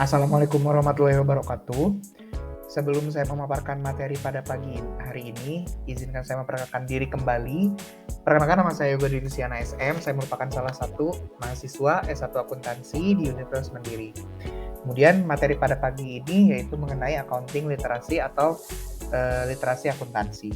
Assalamualaikum warahmatullahi wabarakatuh. Sebelum saya memaparkan materi pada pagi hari ini, izinkan saya memperkenalkan diri kembali. Perkenalkan, nama saya Yoga Dinisiana SM. Saya merupakan salah satu mahasiswa S1 Akuntansi di Universitas Mandiri. Kemudian materi pada pagi ini yaitu mengenai accounting literasi atau literasi akuntansi.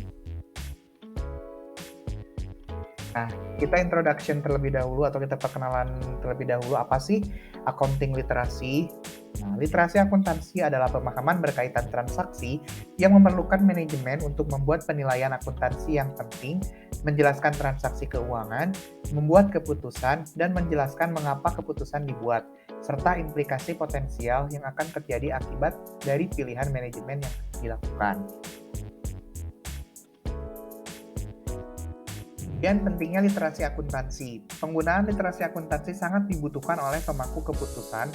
Nah, kita introduction terlebih dahulu atau kita perkenalan terlebih dahulu apa sih accounting literasi. Nah, literasi akuntansi adalah pemahaman berkaitan transaksi yang memerlukan manajemen untuk membuat penilaian akuntansi yang penting, menjelaskan transaksi keuangan, membuat keputusan, dan menjelaskan mengapa keputusan dibuat, serta implikasi potensial yang akan terjadi akibat dari pilihan manajemen yang dilakukan. Dan pentingnya literasi akuntansi. Penggunaan literasi akuntansi sangat dibutuhkan oleh pemangku keputusan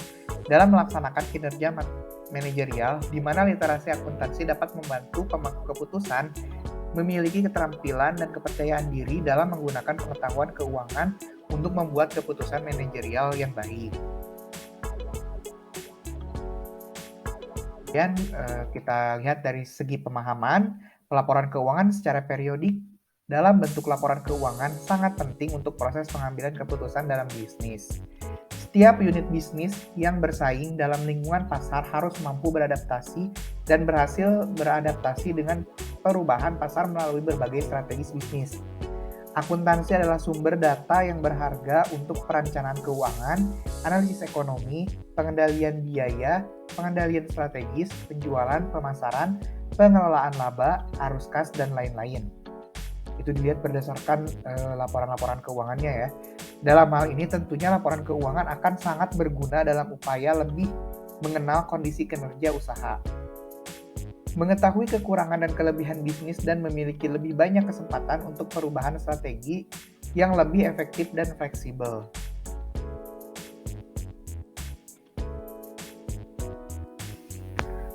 dalam melaksanakan kinerja manajerial, di mana literasi akuntansi dapat membantu pemangku keputusan memiliki keterampilan dan kepercayaan diri dalam menggunakan pengetahuan keuangan untuk membuat keputusan manajerial yang baik. Dan kita lihat dari segi pemahaman, pelaporan keuangan secara periodik dalam bentuk laporan keuangan sangat penting untuk proses pengambilan keputusan dalam bisnis. Setiap unit bisnis yang bersaing dalam lingkungan pasar harus mampu beradaptasi dan berhasil beradaptasi dengan perubahan pasar melalui berbagai strategi bisnis. Akuntansi adalah sumber data yang berharga untuk perencanaan keuangan, analisis ekonomi, pengendalian biaya, pengendalian strategis, penjualan, pemasaran, pengelolaan laba, arus kas, dan lain-lain. Itu dilihat berdasarkan laporan-laporan keuangannya ya. Dalam hal ini tentunya laporan keuangan akan sangat berguna dalam upaya lebih mengenal kondisi kinerja usaha, mengetahui kekurangan dan kelebihan bisnis, dan memiliki lebih banyak kesempatan untuk perubahan strategi yang lebih efektif dan fleksibel.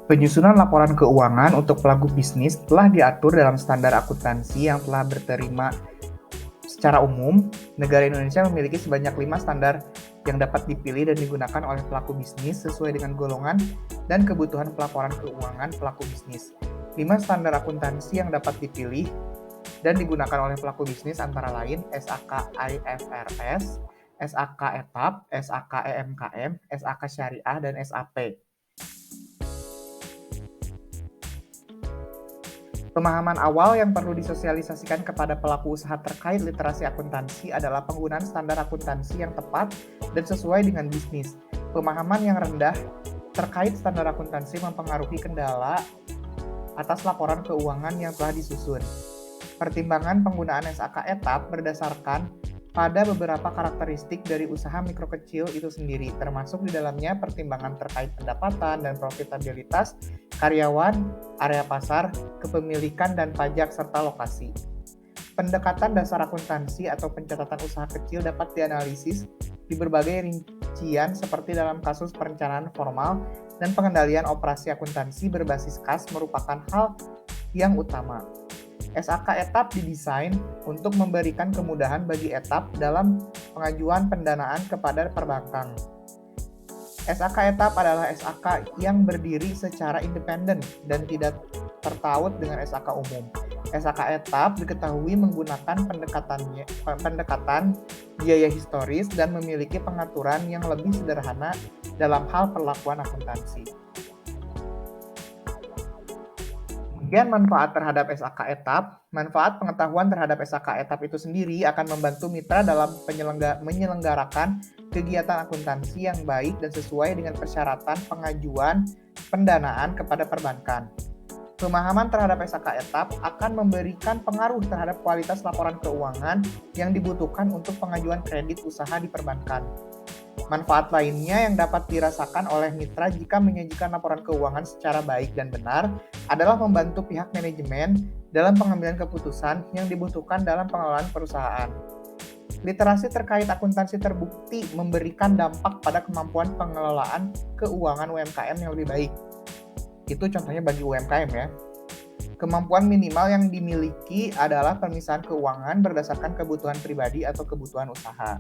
Penyusunan laporan keuangan untuk pelaku bisnis telah diatur dalam standar akuntansi yang telah diterima secara umum. Negara Indonesia memiliki sebanyak 5 standar yang dapat dipilih dan digunakan oleh pelaku bisnis sesuai dengan golongan dan kebutuhan pelaporan keuangan pelaku bisnis. 5 standar akuntansi yang dapat dipilih dan digunakan oleh pelaku bisnis antara lain SAK IFRS, SAK ETAP, SAK EMKM, SAK Syariah, dan SAP. Pemahaman awal yang perlu disosialisasikan kepada pelaku usaha terkait literasi akuntansi adalah penggunaan standar akuntansi yang tepat dan sesuai dengan bisnis. Pemahaman yang rendah terkait standar akuntansi mempengaruhi kendala atas laporan keuangan yang telah disusun. Pertimbangan penggunaan SAK ETAP berdasarkan pada beberapa karakteristik dari usaha mikro kecil itu sendiri, termasuk di dalamnya pertimbangan terkait pendapatan dan profitabilitas, karyawan, area pasar, kepemilikan, dan pajak, serta lokasi. Pendekatan dasar akuntansi atau pencatatan usaha kecil dapat dianalisis di berbagai rincian seperti dalam kasus perencanaan formal dan pengendalian operasi akuntansi berbasis kas merupakan hal yang utama. SAK ETAP didesain untuk memberikan kemudahan bagi ETAP dalam pengajuan pendanaan kepada perbankan. SAK ETAP adalah SAK yang berdiri secara independen dan tidak tertaut dengan SAK umum. SAK ETAP diketahui menggunakan pendekatan biaya historis dan memiliki pengaturan yang lebih sederhana dalam hal perlakuan akuntansi. Kemudian manfaat terhadap SAK ETAP. Manfaat pengetahuan terhadap SAK ETAP itu sendiri akan membantu mitra dalam menyelenggarakan kegiatan akuntansi yang baik dan sesuai dengan persyaratan pengajuan pendanaan kepada perbankan. Pemahaman terhadap SAK ETAP akan memberikan pengaruh terhadap kualitas laporan keuangan yang dibutuhkan untuk pengajuan kredit usaha di perbankan. Manfaat lainnya yang dapat dirasakan oleh mitra jika menyajikan laporan keuangan secara baik dan benar adalah membantu pihak manajemen dalam pengambilan keputusan yang dibutuhkan dalam pengelolaan perusahaan. Literasi terkait akuntansi terbukti memberikan dampak pada kemampuan pengelolaan keuangan UMKM yang lebih baik. Itu contohnya bagi UMKM ya. Kemampuan minimal yang dimiliki adalah pemisahan keuangan berdasarkan kebutuhan pribadi atau kebutuhan usaha.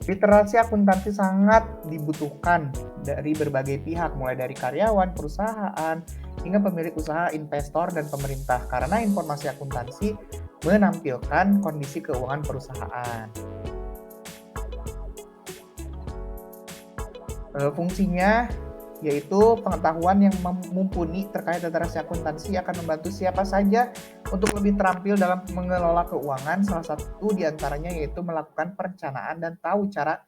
Literasi akuntansi sangat dibutuhkan dari berbagai pihak, mulai dari karyawan, perusahaan, hingga pemilik usaha, investor, dan pemerintah. Karena informasi akuntansi menampilkan kondisi keuangan perusahaan. Fungsinya yaitu pengetahuan yang mumpuni terkait literasi akuntansi akan membantu siapa saja untuk lebih terampil dalam mengelola keuangan. Salah satu diantaranya yaitu melakukan perencanaan dan tahu cara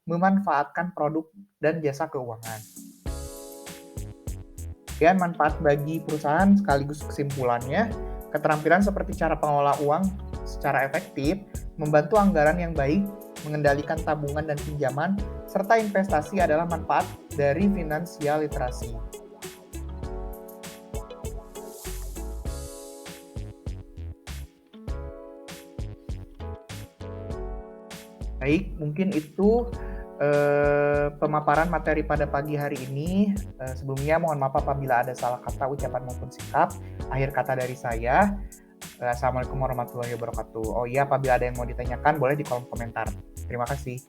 memanfaatkan produk dan jasa keuangan. Dan manfaat bagi perusahaan sekaligus kesimpulannya, keterampilan seperti cara pengelola uang secara efektif, membantu anggaran yang baik, mengendalikan tabungan dan pinjaman, serta investasi adalah manfaat dari finansial literasi. Baik, mungkin itu pemaparan materi pada pagi hari ini. Sebelumnya mohon maaf apabila ada salah kata, ucapan maupun sikap. Akhir kata dari saya. Assalamualaikum warahmatullahi wabarakatuh. Oh iya, apabila ada yang mau ditanyakan boleh di kolom komentar. Terima kasih.